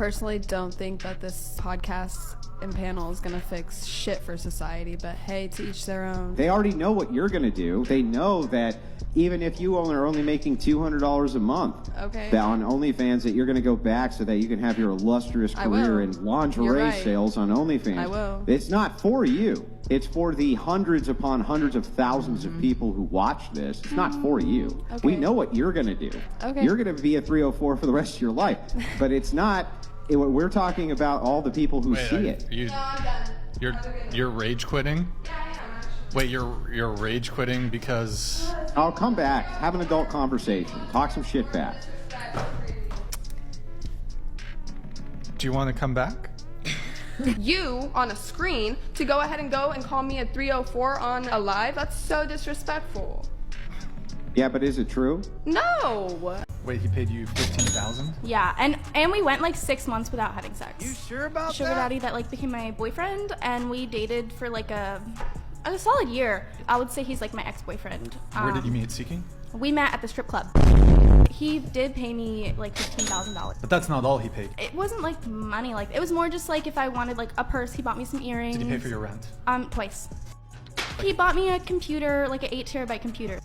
personally don't think that this podcast and panel is going to fix shit for society, but hey, to each their own. They already know what you're going to do. They know that even if you are only making $200 a month on OnlyFans, that you're going to go back so that you can have your illustrious career in lingerie sales on OnlyFans. I will. It's not for you. It's for the hundreds upon hundreds of thousands of people who watch this. It's not for you. We know what you're going to do. You're going to be a 304 for the rest of your life. But it's not... We're talking about all the people who see it. No, I'm done. You're rage quitting? Yeah, I am, actually. Wait, you're rage quitting because... I'll come back, have an adult conversation, talk some shit back. Do you want to come back? You on a screen to go ahead and call me a 304 on a live? That's so disrespectful. Yeah, but is it true? No. Wait, he paid you $15,000? Yeah, and we went like 6 months without having sex. You sure about Sugar that? daddy that like became my boyfriend, and we dated for like a solid year. I would say he's like my ex-boyfriend. Where did you meet Seeking? We met at the strip club. He did pay me like $15,000. But that's not all he paid. It wasn't like money, like it was more just like if I wanted like a purse, he bought me some earrings. Did he pay for your rent? Twice. He bought me a computer, like an 8 terabyte computer.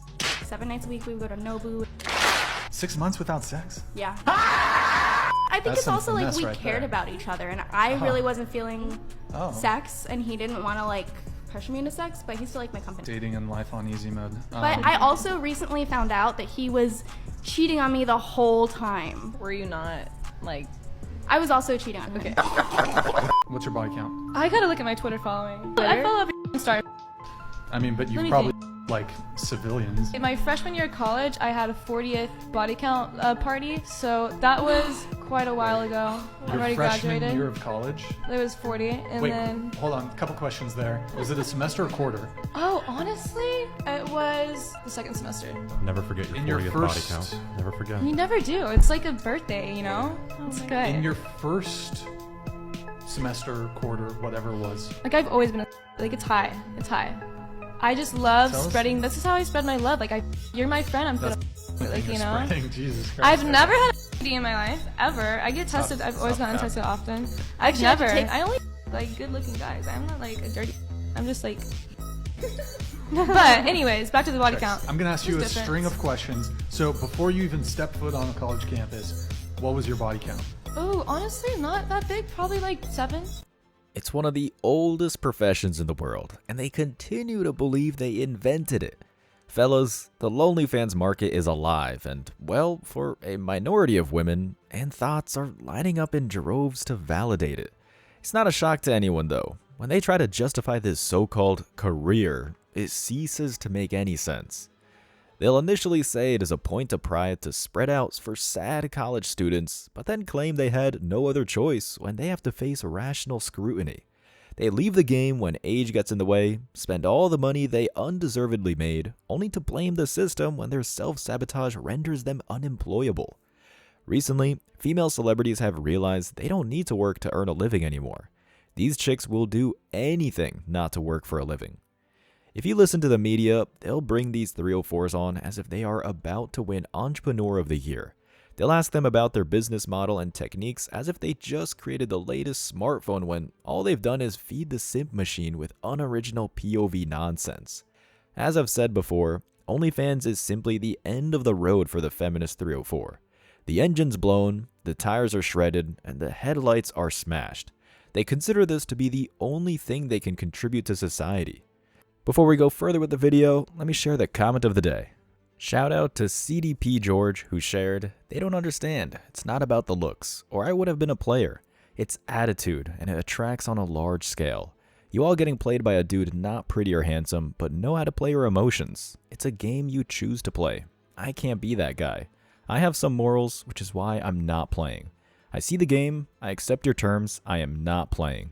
7 nights a week we would go to Nobu. 6 months without sex? Yeah. I think That's it's also like we right cared there. about each other, and I really wasn't feeling Oh. sex, and he didn't want to like pressure me into sex, but he still liked my company. Dating and life on easy mode. But I also recently found out that he was cheating on me the whole time. Were you not like? I was also cheating on him. Okay. What's your body count? I gotta look at my Twitter following. I follow star. I mean, but Let you me probably like civilians. In my freshman year of college, I had a 40th body count party, so that was quite a while ago. I Your already freshman graduated. year of college? There was 40, and Wait, then hold on. A couple questions there. Was it a semester or quarter? oh, honestly, it was the second semester. Never forget your In your 40th first- body count. Never forget. You never do. It's like a birthday, you know. It's good. In your first semester, quarter, whatever it was. Like I've always been like it's high. It's high. I just love Tell us. spreading. This is how I spread my love. Like you're my friend. I'm gonna like you know. Spreading, Jesus Christ. I've never had a D in my life ever. I get tested. I've always gotten tested often. I've never. I only like good-looking guys. I'm not like a dirty. I'm just like. But anyways, back to the body count. I'm gonna ask you a It's different. string of questions. So before you even stepped foot on a college campus, what was your body count? Oh, honestly, not that big. Probably like 7. It's one of the oldest professions in the world, and they continue to believe they invented it. Fellas, the OnlyFans market is alive, and, well, for a minority of women, and thoughts are lining up in droves to validate it. It's not a shock to anyone, though. When they try to justify this so-called career, it ceases to make any sense. They'll initially say it is a point of pride to spread out for sad college students, but then claim they had no other choice when they have to face rational scrutiny. They leave the game when age gets in the way, spend all the money they undeservedly made, only to blame the system when their self-sabotage renders them unemployable. Recently, female celebrities have realized they don't need to work to earn a living anymore. These chicks will do anything not to work for a living. If you listen to the media, they'll bring these 304s on as if they are about to win Entrepreneur of the Year. They'll ask them about their business model and techniques as if they just created the latest smartphone when all they've done is feed the simp machine with unoriginal POV nonsense. As I've said before, OnlyFans is simply the end of the road for the feminist 304. The engine's blown, the tires are shredded, and the headlights are smashed. They consider this to be the only thing they can contribute to society. Before we go further with the video, let me share the comment of the day. Shout out to CDP George who shared, "They don't understand. It's not about the looks, or I would have been a player. It's attitude, and it attracts on a large scale. You all getting played by a dude not pretty or handsome, but know how to play your emotions. It's a game you choose to play. I can't be that guy. I have some morals, which is why I'm not playing. I see the game, I accept your terms, I am not playing."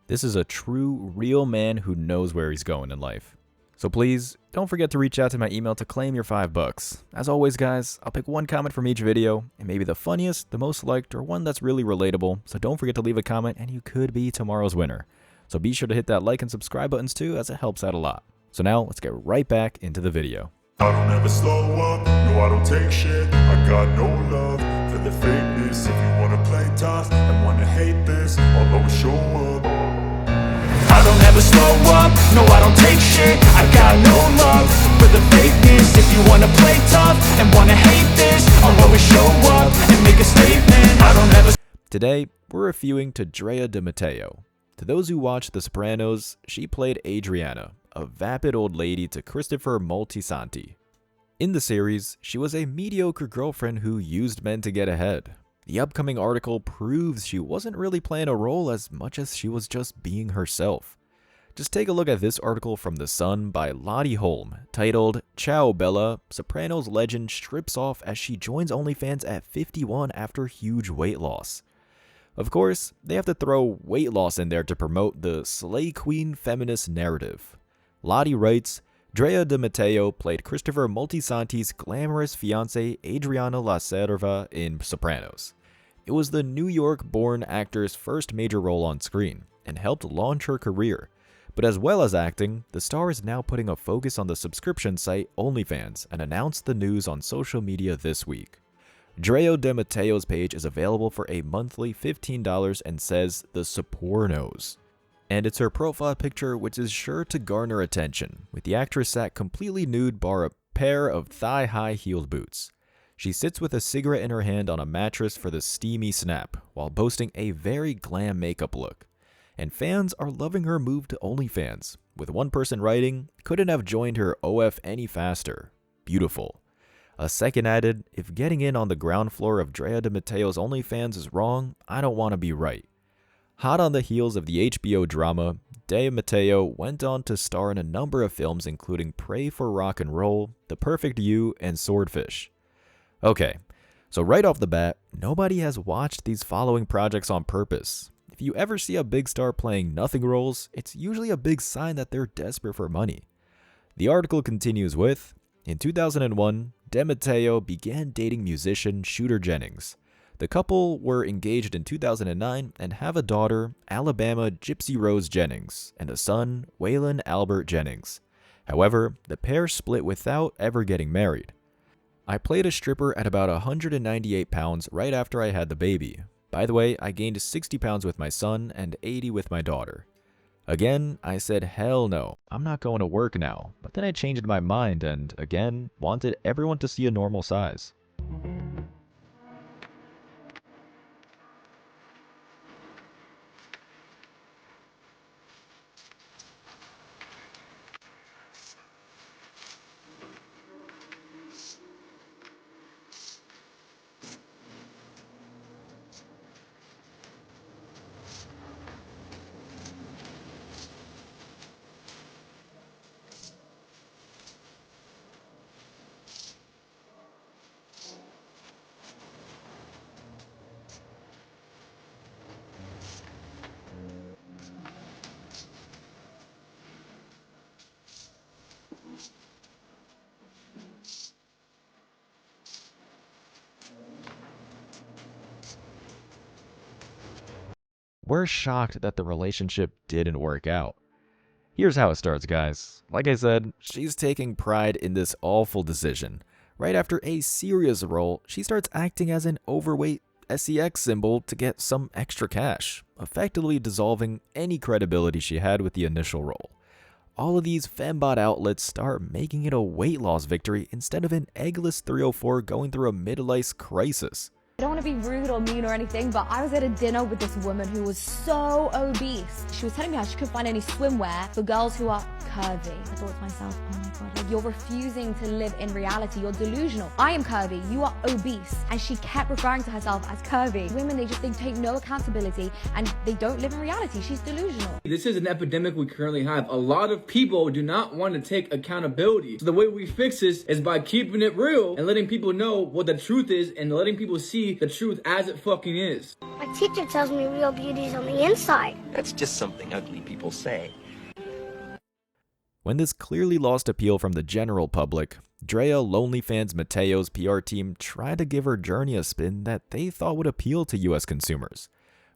This is a true, real man who knows where he's going in life. So please, don't forget to reach out to my email to claim your $5. As always, guys, I'll pick one comment from each video, and maybe the funniest, the most liked, or one that's really relatable, so don't forget to leave a comment and you could be tomorrow's winner. So be sure to hit that like and subscribe buttons too, as it helps out a lot. So now, let's get right back into the video. I don't ever slow up, no I don't take shit. I got no love for the fakeness. If you wanna play tough and wanna hate this, I'll always show up. I don't ever slow up, no I don't take shit. I got no love for the fakeness. If you wanna play tough and wanna hate this, I'll always show up and make a statement. I don't ever. Today, we're reviewing to Drea de Matteo. To those who watched The Sopranos, she played Adriana, a vapid old lady to Christopher Moltisanti. In the series, she was a mediocre girlfriend who used men to get ahead. The upcoming article proves she wasn't really playing a role as much as she was just being herself. Just take a look at this article from The Sun by Lottie Holm, titled, "Ciao Bella, Sopranos legend strips off as she joins OnlyFans at 51 after huge weight loss." Of course, they have to throw weight loss in there to promote the Slay Queen feminist narrative. Lottie writes, Drea de Matteo played Christopher Moltisanti's glamorous fiancée Adriana La Cerva in Sopranos. It was the New York-born actor's first major role on screen, and helped launch her career. But as well as acting, the star is now putting a focus on the subscription site OnlyFans and announced the news on social media this week. Drea de Matteo's page is available for a monthly $15 and says The Sopranos. And it's her profile picture which is sure to garner attention, with the actress sat completely nude bar a pair of thigh-high heeled boots. She sits with a cigarette in her hand on a mattress for the steamy snap, while boasting a very glam makeup look. And fans are loving her move to OnlyFans, with one person writing, "Couldn't have joined her OF any faster. Beautiful." A second added, "If getting in on the ground floor of Drea de Matteo's OnlyFans is wrong, I don't want to be right." Hot on the heels of the HBO drama, De Matteo went on to star in a number of films including Pray for Rock and Roll, The Perfect You, and Swordfish. Okay, so right off the bat, nobody has watched these following projects on purpose. If you ever see a big star playing nothing roles, it's usually a big sign that they're desperate for money. The article continues with, in 2001, De Matteo began dating musician Shooter Jennings. The couple were engaged in 2009 and have a daughter, Alabama Gypsy Rose Jennings, and a son, Waylon Albert Jennings. However, the pair split without ever getting married. I played a stripper at about 198 pounds right after I had the baby. By the way, I gained 60 pounds with my son and 80 with my daughter. Again, I said hell no, I'm not going to work now, but then I changed my mind and, again, wanted everyone to see a normal size. We're shocked that the relationship didn't work out. Here's how it starts, guys. Like I said, she's taking pride in this awful decision. Right after a serious role, she starts acting as an overweight SEX symbol to get some extra cash, effectively dissolving any credibility she had with the initial role. All of these fembot outlets start making it a weight loss victory instead of an eggless 304 going through a midlife crisis. I don't want to be rude or mean or anything, but I was at a dinner with this woman who was so obese. She was telling me how she couldn't find any swimwear for girls who are curvy. I thought to myself, oh my God, like you're refusing to live in reality. You're delusional. I am curvy, you are obese. And she kept referring to herself as curvy. Women, they take no accountability and they don't live in reality. She's delusional. This is an epidemic we currently have. A lot of people do not want to take accountability. So the way we fix this is by keeping it real and letting people know what the truth is and letting people see the truth as it fucking is. My teacher tells me real beauty's on the inside. That's just something ugly people say. When this clearly lost appeal from the general public, Drea OnlyFans Matteo's PR team tried to give her journey a spin that they thought would appeal to US consumers.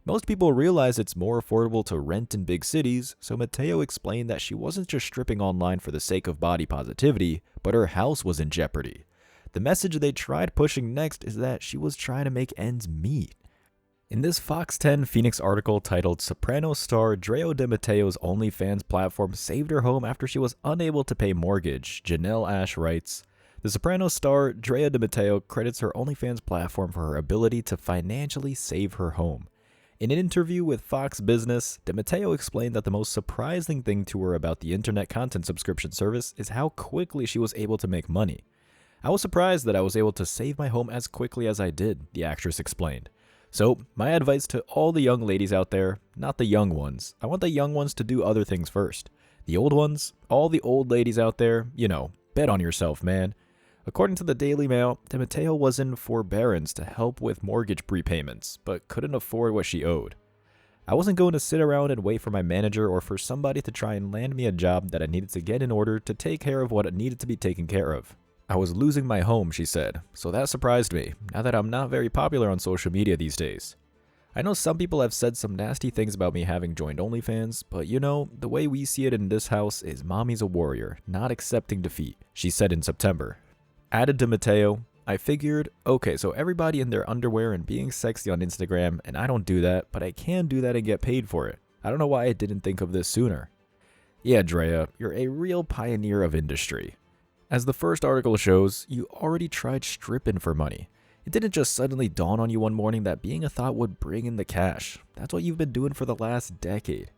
Most people realize it's more affordable to rent in big cities, so Matteo explained that she wasn't just stripping online for the sake of body positivity, but her house was in jeopardy. The message they tried pushing next is that she was trying to make ends meet. In this Fox 10 Phoenix article titled Sopranos star Drea De Matteo's OnlyFans platform saved her home after she was unable to pay mortgage, Janelle Ash writes, The Sopranos star Drea De Matteo credits her OnlyFans platform for her ability to financially save her home. In an interview with Fox Business, De Matteo explained that the most surprising thing to her about the internet content subscription service is how quickly she was able to make money. I was surprised that I was able to save my home as quickly as I did, the actress explained. So, my advice to all the young ladies out there, not the young ones. I want the young ones to do other things first. The old ones, all the old ladies out there, bet on yourself, man. According to the Daily Mail, De Matteo was in forbearance to help with mortgage prepayments, but couldn't afford what she owed. I wasn't going to sit around and wait for my manager or for somebody to try and land me a job that I needed to get in order to take care of what needed to be taken care of. I was losing my home, she said, so that surprised me, now that I'm not very popular on social media these days. I know some people have said some nasty things about me having joined OnlyFans, but the way we see it in this house is mommy's a warrior, not accepting defeat, she said in September. Added De Matteo, I figured, okay, so everybody in their underwear and being sexy on Instagram, and I don't do that, but I can do that and get paid for it. I don't know why I didn't think of this sooner. Yeah, Drea, you're a real pioneer of industry. As the first article shows, you already tried stripping for money. It didn't just suddenly dawn on you one morning that being a thought would bring in the cash. That's what you've been doing for the last decade.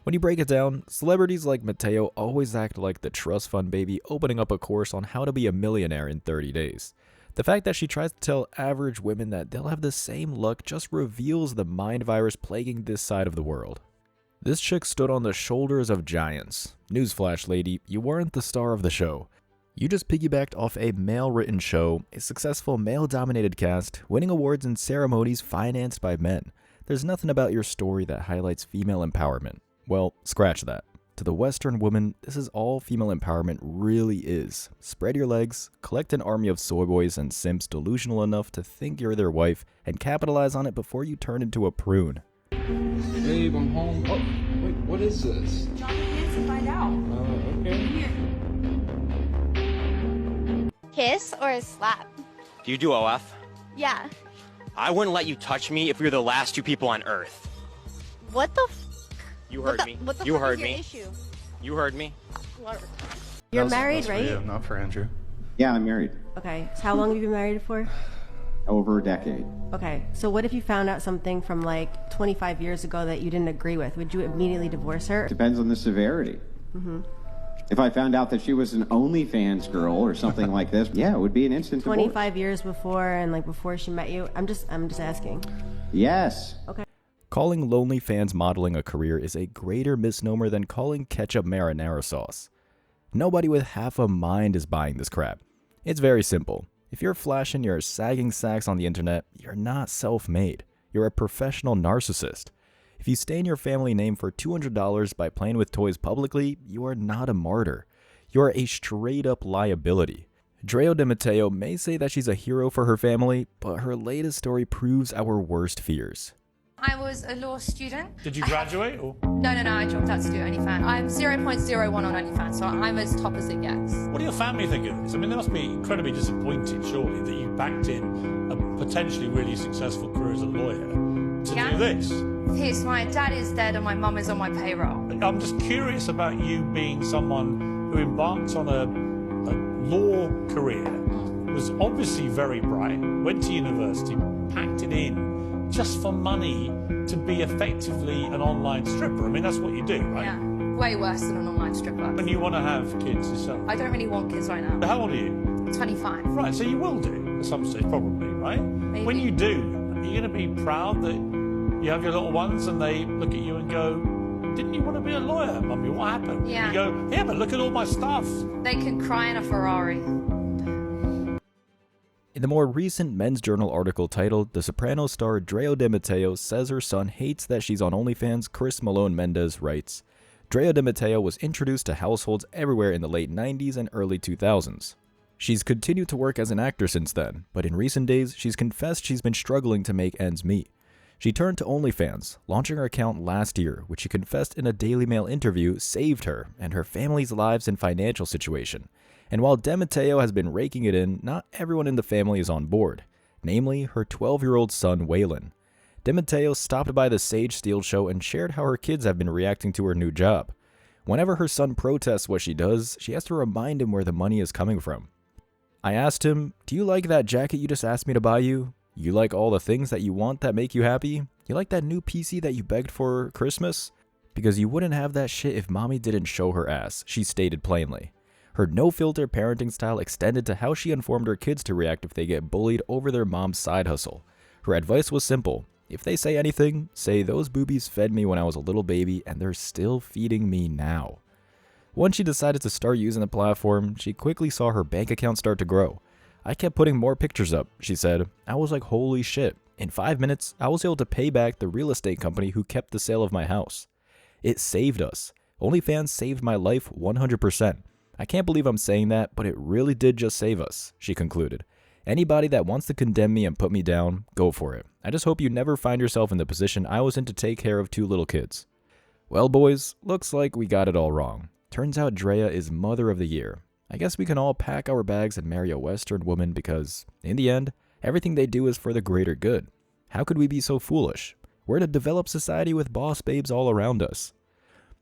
When you break it down, celebrities like Matteo always act like the trust fund baby opening up a course on how to be a millionaire in 30 days. The fact that she tries to tell average women that they'll have the same luck just reveals the mind virus plaguing this side of the world. This chick stood on the shoulders of giants. Newsflash, lady, you weren't the star of the show. You just piggybacked off a male-written show, a successful male-dominated cast, winning awards and ceremonies financed by men. There's nothing about your story that highlights female empowerment. Well, scratch that. To the Western woman, this is all female empowerment really is. Spread your legs, collect an army of soy boys and simps delusional enough to think you're their wife, and capitalize on it before you turn into a prune. Babe, I'm home. Oh, wait, what is this? Johnny needs to find out. Okay. Here. Kiss or a slap? Do you do OF? Yeah. I wouldn't let you touch me if we were the last two people on Earth. What the You heard me. What the You fuck heard is your me. issue? You heard me. You're married, right? Yeah, not for Andrew. Yeah, I'm married. Okay. So how long have you been married for? Over a decade. Okay. So what if you found out something from like 25 years ago that you didn't agree with? Would you immediately divorce her? Depends on the severity. Mm-hmm. If I found out that she was an OnlyFans girl or something like this, yeah, it would be an instant divorce. 25 years before and like before she met you? I'm just asking. Yes. Okay. Calling OnlyFans modeling a career is a greater misnomer than calling ketchup marinara sauce. Nobody with half a mind is buying this crap. It's very simple. If you're flashing your sagging sacks on the internet, you're not self-made. You're a professional narcissist. If you stain your family name for $200 by playing with toys publicly, you are not a martyr. You are a straight-up liability. Drea De Matteo may say that she's a hero for her family, but her latest story proves our worst fears. I was a law student. Did you graduate? Or? No, I dropped out to do OnlyFans. I'm 0.01 on OnlyFans, so I'm as top as it gets. What do your family think of this? I mean, they must be incredibly disappointed, surely, that you backed in a potentially really successful career as a lawyer to do this. Here's my dad is dead and my mum is on my payroll. I'm just curious about you being someone who embarked on a law career, was obviously very bright, went to university, packed it in just for money to be effectively an online stripper. I mean, that's what you do, right? Yeah, way worse than an online stripper. And you want to have kids yourself? I don't really want kids right now. How old are you? 25. Right, so you will do at some stage, probably, right? Maybe. When you do, are you going to be proud that you have your little ones and they look at you and go, didn't you want to be a lawyer, Mummy? What happened? Yeah. You go, yeah, but look at all my stuff. They can cry in a Ferrari. In the more recent Men's Journal article titled The Sopranos star Drea De Matteo says her son hates that she's on OnlyFans, Chris Malone Mendez writes, Drea De Matteo was introduced to households everywhere in the late 90s and early 2000s. She's continued to work as an actor since then, but in recent days she's confessed she's been struggling to make ends meet. She turned to OnlyFans, launching her account last year, which she confessed in a Daily Mail interview saved her and her family's lives and financial situation. And while De Matteo has been raking it in, not everyone in the family is on board, namely her 12-year-old son Waylon. De Then Mateo stopped by the Sage Steele show and shared how her kids have been reacting to her new job. Whenever her son protests what she does, she has to remind him where the money is coming from. I asked him, "Do you like that jacket you just asked me to buy you? You like all the things that you want that make you happy? You like that new PC that you begged for Christmas? Because you wouldn't have that shit if mommy didn't show her ass," she stated plainly. Her no-filter parenting style extended to how she informed her kids to react if they get bullied over their mom's side hustle. Her advice was simple. If they say anything, say, "Those boobies fed me when I was a little baby and they're still feeding me now." Once she decided to start using the platform, she quickly saw her bank account start to grow. "I kept putting more pictures up," she said. "I was like, holy shit. In 5 minutes, I was able to pay back the real estate company who kept the sale of my house. It saved us. OnlyFans saved my life 100%. I can't believe I'm saying that, but it really did just save us," she concluded. "Anybody that wants to condemn me and put me down, go for it. I just hope you never find yourself in the position I was in to take care of 2 little kids." Well, boys, looks like we got it all wrong. Turns out Drea is Mother of the Year. I guess we can all pack our bags and marry a Western woman because, in the end, everything they do is for the greater good. How could we be so foolish? We're in a developed society with boss babes all around us.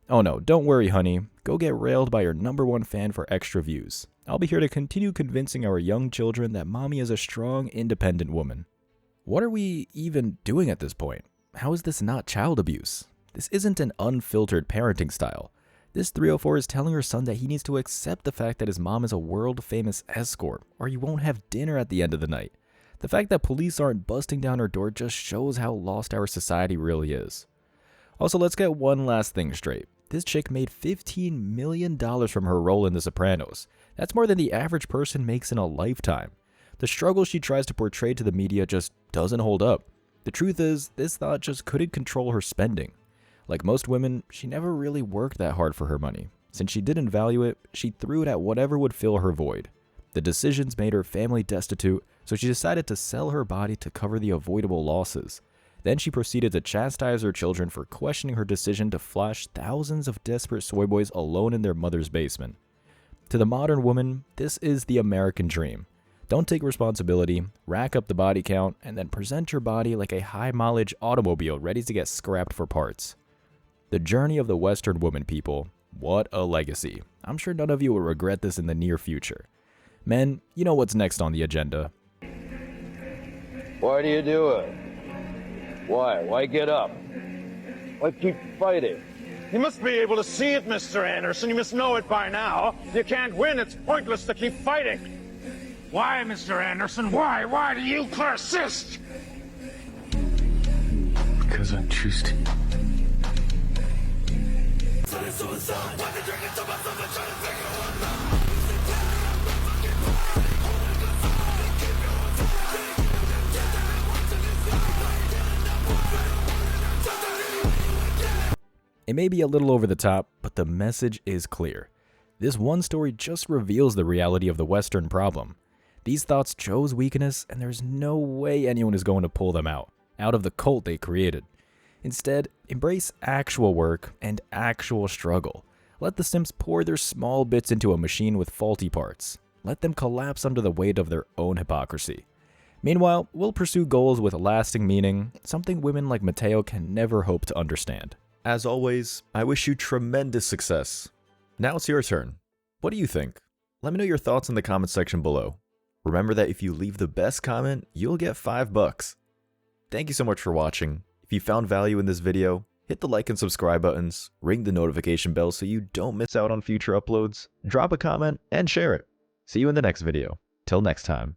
Oh no, don't worry, honey. Go get railed by your #1 fan for extra views. I'll be here to continue convincing our young children that mommy is a strong, independent woman. What are we even doing at this point? How is this not child abuse? This isn't an unfiltered parenting style. This 304 is telling her son that he needs to accept the fact that his mom is a world-famous escort, or he won't have dinner at the end of the night. The fact that police aren't busting down her door just shows how lost our society really is. Also, let's get one last thing straight. This chick made $15 million from her role in The Sopranos. That's more than the average person makes in a lifetime. The struggle she tries to portray to the media just doesn't hold up. The truth is, this thought just couldn't control her spending. Like most women, she never really worked that hard for her money. Since she didn't value it, she threw it at whatever would fill her void. The decisions made her family destitute, so she decided to sell her body to cover the avoidable losses. Then she proceeded to chastise her children for questioning her decision to flash thousands of desperate soy boys alone in their mother's basement. To the modern woman, this is the American dream. Don't take responsibility, rack up the body count, and then present your body like a high-mileage automobile ready to get scrapped for parts. The journey of the Western woman, people. What a legacy. I'm sure none of you will regret this in the near future. Men, you know what's next on the agenda. Why do you do it? Why? Why get up? Why keep fighting? You must be able to see it, Mr. Anderson. You must know it by now. You can't win. It's pointless to keep fighting. Why, Mr. Anderson? Why? Why do you persist? Because I choose to. It may be a little over the top, but the message is clear. This one story just reveals the reality of the Western problem. These thoughts chose weakness, and there's no way anyone is going to pull them out of the cult they created. Instead, embrace actual work and actual struggle. Let the simps pour their small bits into a machine with faulty parts. Let them collapse under the weight of their own hypocrisy. Meanwhile, we'll pursue goals with lasting meaning, something women like Mateo can never hope to understand. As always, I wish you tremendous success. Now it's your turn. What do you think? Let me know your thoughts in the comment section below. Remember that if you leave the best comment, you'll get $5. Thank you so much for watching. If you found value in this video, hit the like and subscribe buttons, ring the notification bell so you don't miss out on future uploads, drop a comment, and share it. See you in the next video. Till next time.